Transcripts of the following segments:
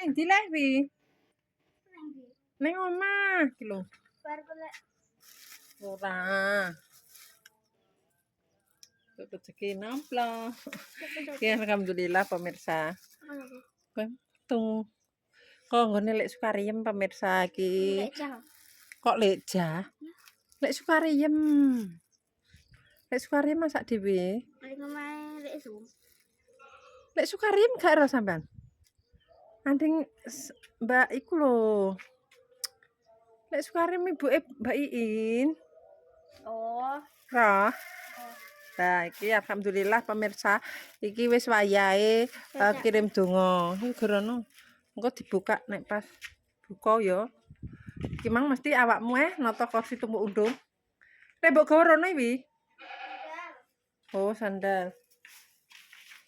ning ndi lek wi? Ning omah iki lho. Ora. Rezeki nomplo. Ya alhamdulillah pemirsa. Tung. Kok nggone lek Sukariem pemirsa iki. Kok leja? Lek Sukariem. Lek Sukariem masak dhewe. Lek Sukariem gak ero sampean. Anding Mbak iku lho. Lek Sukariem ibuke Mbak Iin. Oh. Roh. Nah, iki alhamdulillah pemirsa, iki wis wayahe kirim donga. Iki gerono. Engko dibuka nek pas buka ya. Iki mang mesti awakmu nata kursi tumbuk undung. Nek mbok gawa rono iki. Oh, sandal.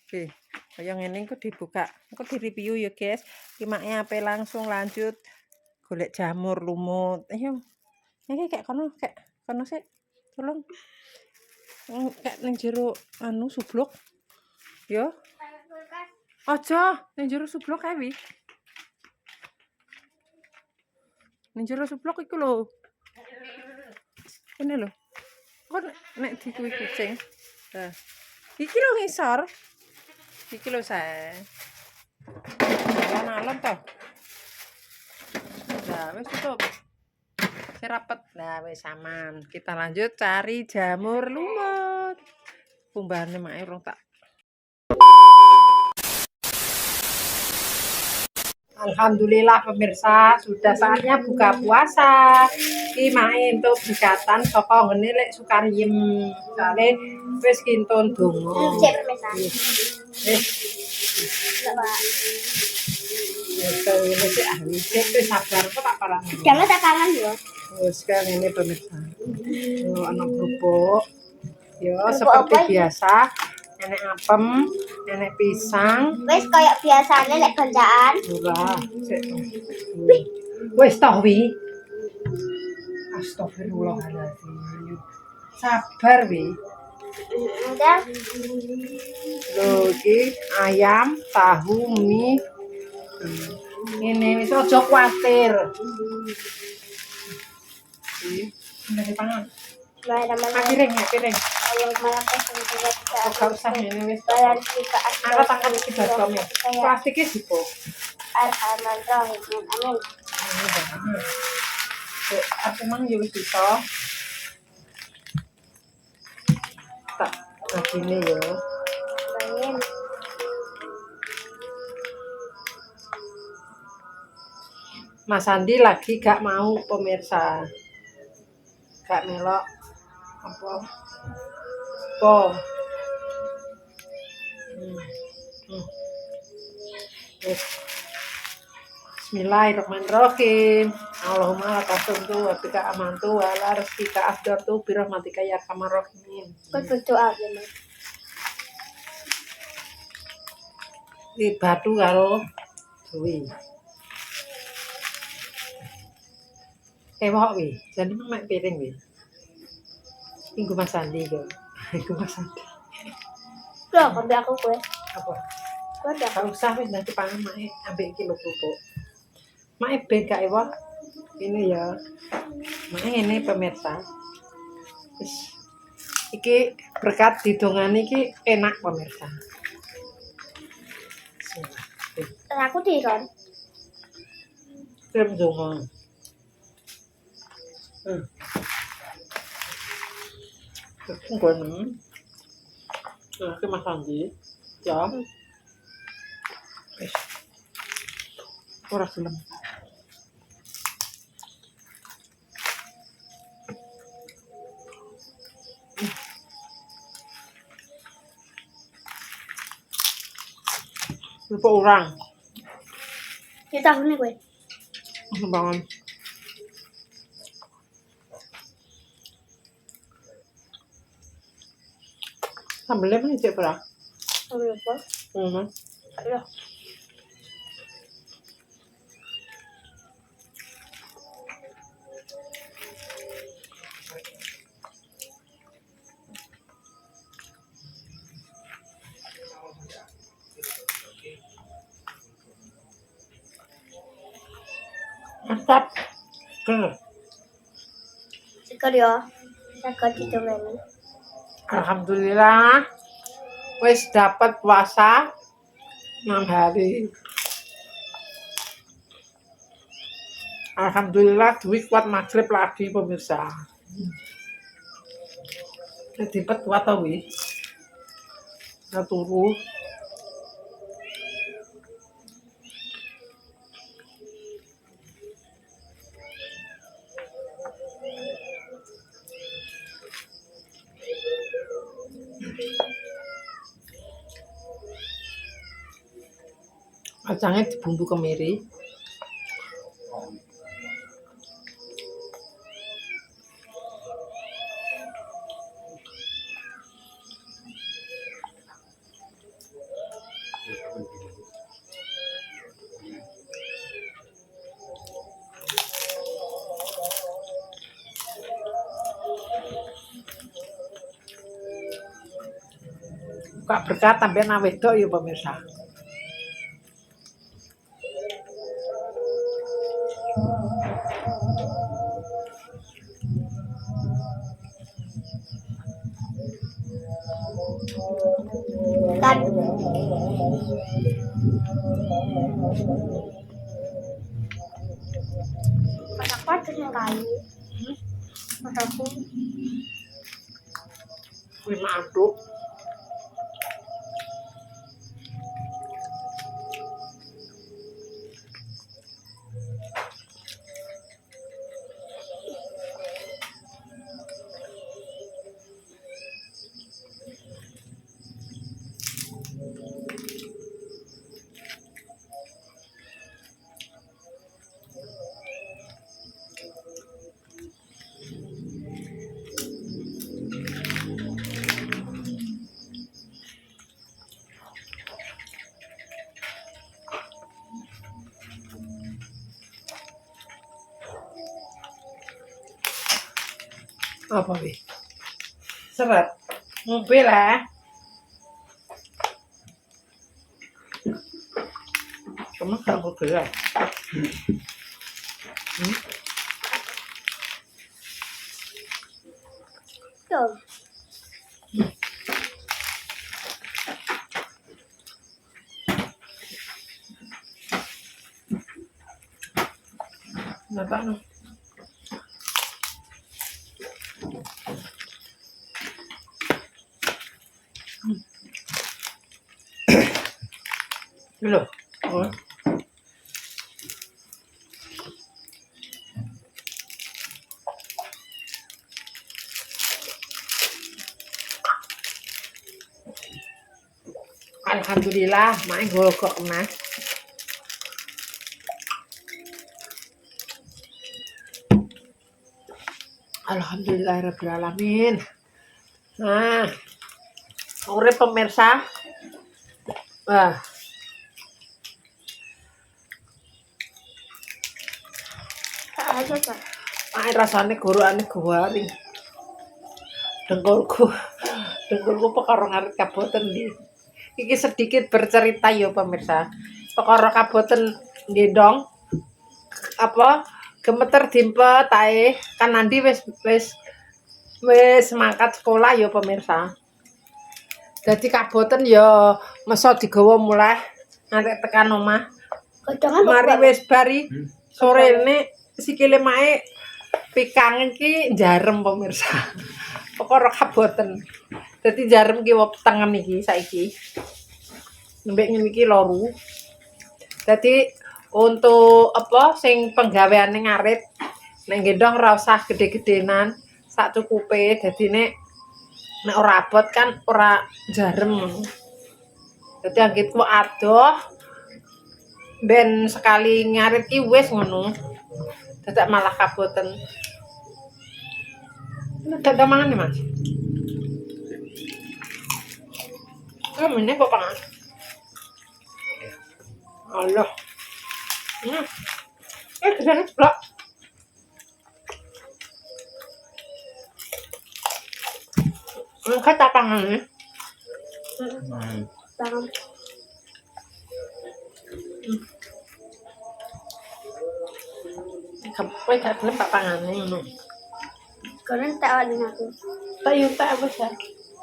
Oke, kaya ngene engko dibuka. Engko di-review ya, guys. Iki make ape langsung lanjut golek jamur lumut. Ayo. Iki kayak kono sik. Tolong. Kayak ning jero anu sublok. Yo. Aja, ning jero sublok kae wi. Ning jero sublok iku lho. Kene lho. Kok nek di kuwi kucing. Nah. Iki lho ngisor. Iki lho sae. Alon-alon to. Nah, wis tutup. Rapet. Nah, wis aman. Kita lanjut cari jamur lumut. Pumbane mak urung tak. Alhamdulillah pemirsa, sudah saatnya buka puasa. Iki main untuk bukatan saka ngene lek Sukariem. Soale wis kintun donga. Cek pemirsa. Wis. Wis sabar kok tak parang. Jangan tak kangen lho. Wis kan ini pemirsa. Oh, ana kerupuk. Ya, seperti biasa. Nenek apem, nenek pisang. Wis kayak biasanya lek gonjaan. Ora, sik. Wis toh wi. Astagfirullahaladzim. Sabar wi. Udah. Lho iki ayam, tahu, mie. Ini wis aja kuwatir. Iki ngene pangan. Piring. Yang malam juga Gak usah ini wis. balan kita Angkat iki batome. Plastiknya dipo. Alhamdulillah. Amin. Aku mang yo wis bisa. Tak begini yo. Amin. Mas Andi lagi gak mau pemirsa. Gak melok apa? Bismillahirrahmanirrahim. Allahumma lakasuntu wa bika amantu wa ala rizkika afdartu birahmatika ya arhamar rahimin. Kau berdoa ya, Di batu karo duwi. Ewok wi, jadi mek piring wi. Minggu Mas Andi yo. Iku Mas Andi. Loh, ambil aku kue. Apa? Kue dah. Gak usah wis nanti pangan mae ambek kilo kerupuk. Mae ben gak ewok. Ini ya. Mae ini pemirsa. Wis. Iki berkat didongani iki enak pemirsa. Aku tiron. Krem donga. Ngono. Ke Mas Andi. Ya. Wis. Ora gelem. Lupa orang. Ini tahu nih kue. Bangun. Sambelnya apa nih cek berapa? Ambil apa? Ayo. Mantap. Ker. Seger ya. Seger ditemani. Alhamdulillah. Wis dapat puasa 6 hari. Alhamdulillah Dwi kuat maghrib lagi pemirsa. Jadi kuat tau wi. Nah turu. Kacangnya dibumbu kemiri. Kak berkat tambah wedok ya pemirsa. Kan. Masakku ada yang kali. Masakku. Lima aduk. Apa wi? Seret. Mobil lah. Kamu gak mau gerak? Tuh. Kenapa no? Belum. Oh. Alhamdulillah, main golok emas. Alhamdulillahirrahmanirrahim. Nah, urip pemirsa. Wah, Aja kan. main rasanya gorokane gawaring. Dengkulku perkara ngarit kaboten nggih. Iki sedikit bercerita ya pemirsa. Perkara kaboten gendong apa gemeter dimpet ae kan nanti wis mangkat sekolah ya pemirsa. Jadi kaboten ya meso digawa mulai nanti tekan omah. Kadang Mari wis bari sorene sikile mae pikang iki jarem pemirsa. Perkara kaboten. Dadi jarem ki wetengen iki saiki. Nembek ngene iki loru. Dadi untuk apa sing penggaweane ngarit nek gendong ora usah gede-gedenan, sak cukupe. Dadine nek ora abot kan ora jarem. Dadi anggitku adoh ben sekali ngarit ki wis ngono. Dadak malah kaboten. Dadak mangan ya, Mas. Ini kok pangan. Allah. Kesana sebelah. Kata pangan ya. Tangan. Kowe gak gelem tak pangane ngono. Kalian tak ada aku. Tak yo tak wis ya.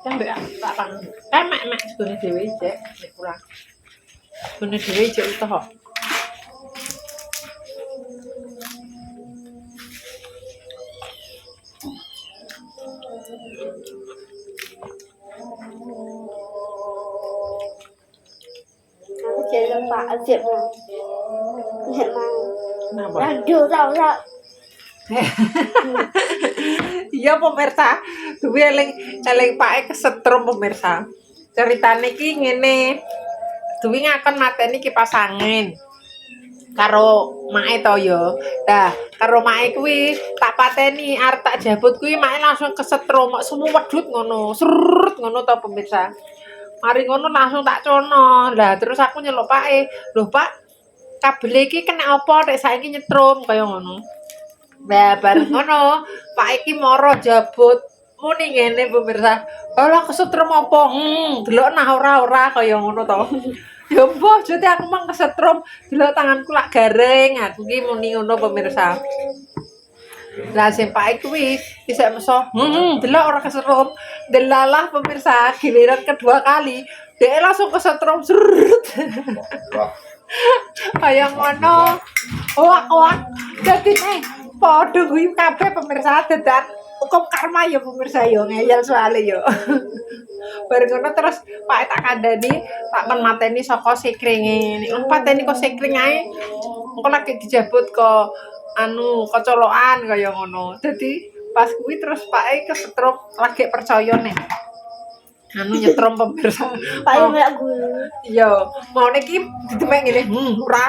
Kan mbek tak pangan. Mek segone dhewe cek nek kurang. Segone dhewe cek utuh kok. Aku jadi lupa asyik mau. Nggak mau. Kenapa? Aduh, tahu. Iya pemirsa, duwe eling pake kesetrum pemirsa. Ceritane iki ngene. Duwe ngakon mateni kipas angin. Karo mae to yo. Nah, karo mae kuwi tak pateni arep tak jabut kuwi mae langsung kesetrum, mok semu wedhut ngono. Srut ngono to pemirsa. Mari ngono langsung tak cono. Lah terus aku nyeluk pake. Lho Pak, kabel iki kena apa nek saiki nyetrum kaya ngono. Nah, bareng ngono, Pak iki moro jabut. Muni ngene pemirsa. Alah kesetrum apa? Delok nah ora kaya ngono to. Ya mbah, jute aku mang kesetrum, delok tanganku lak garing. Aku ki muni ngono pemirsa. Lah sing Pak kuwi isih meso, delok ora kesetrum. Delalah pemirsa, giliran kedua kali, dhek langsung kesetrum. Kaya ngono. Wak. Dadi padha kuwi kabeh pemirsa dadak hukum karma ya pemirsa yo ngeyel soalnya yo. Bareng ngono terus Pak tak kandhani tak kon mateni saka sikringe. Nek kon pateni kok sikring ae engko lagi dijabut kok anu kecolokan kaya ngono. Dadi pas kuwi terus Pak kesetrum lagi percaya nek anu nyetrum pemirsa. Pak yang nggak gulu. Yo, mau iki ditemek ngene,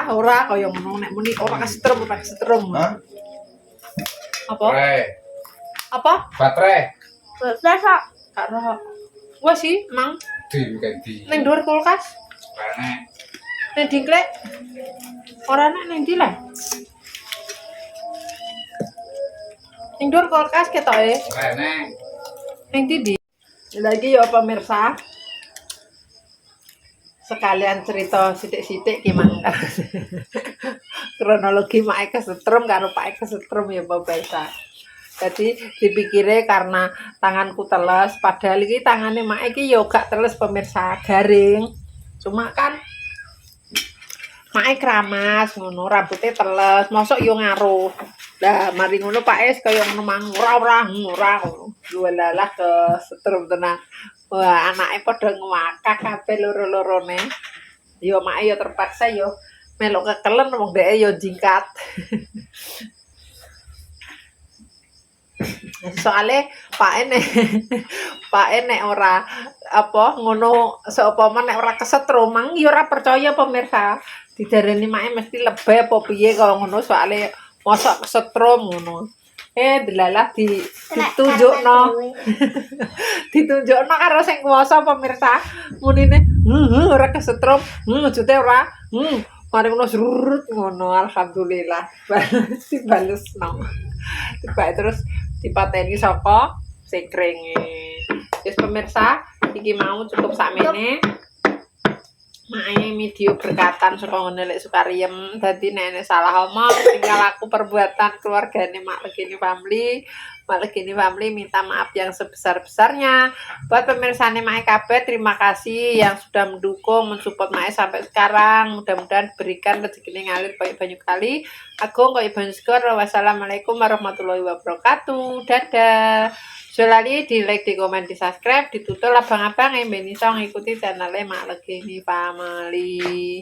ora kaya ngono nek muni ora kesetrum. Apa? Apa? Baterai. Besok. Karo. Wes sih, Mang. Di. Ning dhuwur kulkas. Rene. Ning dingklek. Ora nek ning ndi lah. Ning dhuwur kulkas ketoke. Rene. Ning ndi? Lagi ya pemirsa. Sekalian cerita sithik-sithik ki Mang. Kronologi mak kesetrum karo Pak kesetrum ya pemirsa. Jadi dipikire karena tanganku teles, padahal iki tangane mak iki ya gak teles pemirsa, garing. Cuma kan mak keramas ngono, rambutnya teles, mosok yo ngaruh. Lah mari ngono Pak Es kaya ngono mang ora ngono. Luwelalah kesetrum tenan. Wah, anake padha ngwakak kabeh loro-lorone. Yo mak yo terpaksa yo melok kekelen wong dheke yo jingkat. Soale Pak nek ora apa ngono seumpama nek ora kesetrum mang ya ora percaya pemirsa. Didarani make mesti lebih apa piye kaya ngono soale mosok kesetrum ngono. Delalah ditunjukno. Ditunjukno karo sing kuwasa pemirsa. Munine ora kesetrum, jute ora. Mari ngono surut ngono alhamdulillah. Dibalesno. Tiba terus dipateni saka sikringe. Wis pemirsa, iki mau cukup sakmene. Mae video berkatan saka ngene lek Sukariem. Dadi nek salah omong tinggal aku perbuatan keluargane Mak Legini Family. Mak Legini Family minta maaf yang sebesar-besarnya. Buat pemirsane Mak kabeh, terima kasih yang sudah mendukung, mensupport Mak sampai sekarang. Mudah-mudahan diberikan rezekine ngalir koyo banyu kali. Agung koyo banyu skor. Wassalamualaikum warahmatullahi wabarakatuh. Dadah. Jolali di like, di komen, di subscribe, ditutul abang-abang yang ben iso ngikuti channelnya Mak Legini Family.